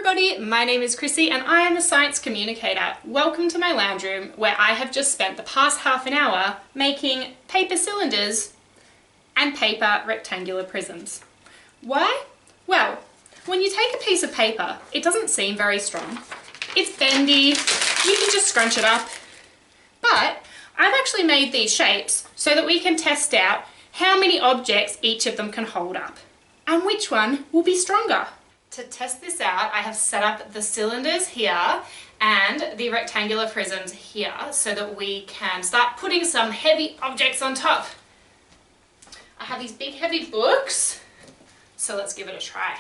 everybody, my name is Chrissy and I am a science communicator. Welcome to my lounge room where I have just spent the past half an hour making paper cylinders and paper rectangular prisms. Why? Well, when you take a piece of paper, it doesn't seem very strong. It's bendy, you can just scrunch it up. But I've actually made these shapes so that we can test out how many objects each of them can hold up and which one will be stronger. To test this out, I have set up the cylinders here and the rectangular prisms here so that we can start putting some heavy objects on top. I have these big heavy books, so let's give it a try.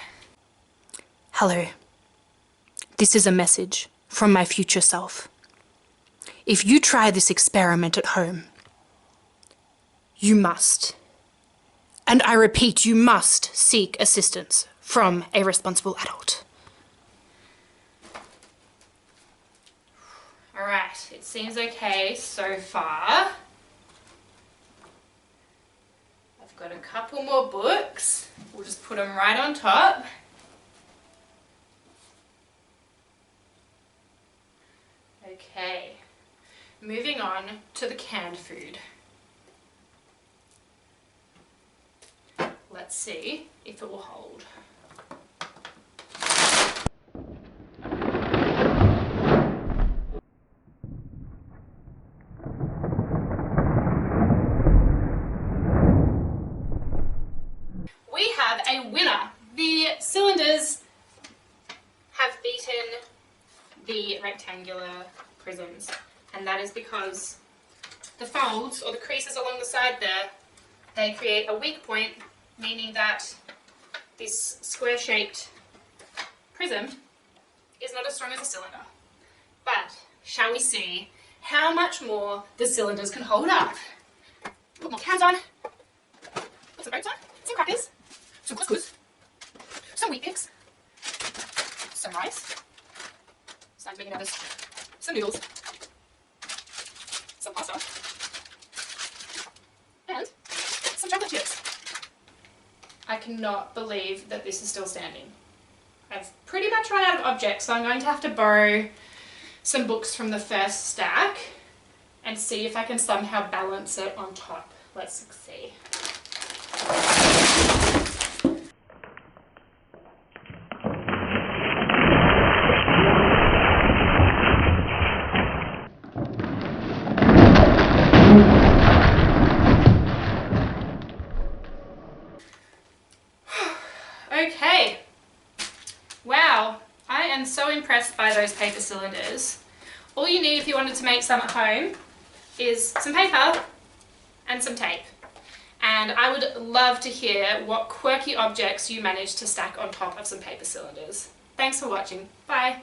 Hello. This is a message from my future self. If you try this experiment at home, you must, and I repeat, you must seek assistance from a responsible adult. Alright, it seems okay so far. I've got a couple more books. We'll just put them right on top. Okay, moving on to the canned food. Let's see if it will hold. We have a winner. The cylinders have beaten the rectangular prisms, and that is because the folds or the creases along the side there, they create a weak point, meaning that this square-shaped prism is not as strong as a cylinder. But shall we see how much more the cylinders can hold up? Put more cans on, put some oats on, some crackers, some couscous, some wheat bix, some rice, starting to make nervous, some noodles, some pasta, and some chocolate chips. I cannot believe that this is still standing. I've pretty much run out of objects, so I'm going to have to borrow some books from the first stack and see if I can somehow balance it on top. Let's see. Okay, wow, I am so impressed by those paper cylinders. All you need if you wanted to make some at home is some paper and some tape. And I would love to hear what quirky objects you managed to stack on top of some paper cylinders. Thanks for watching. Bye.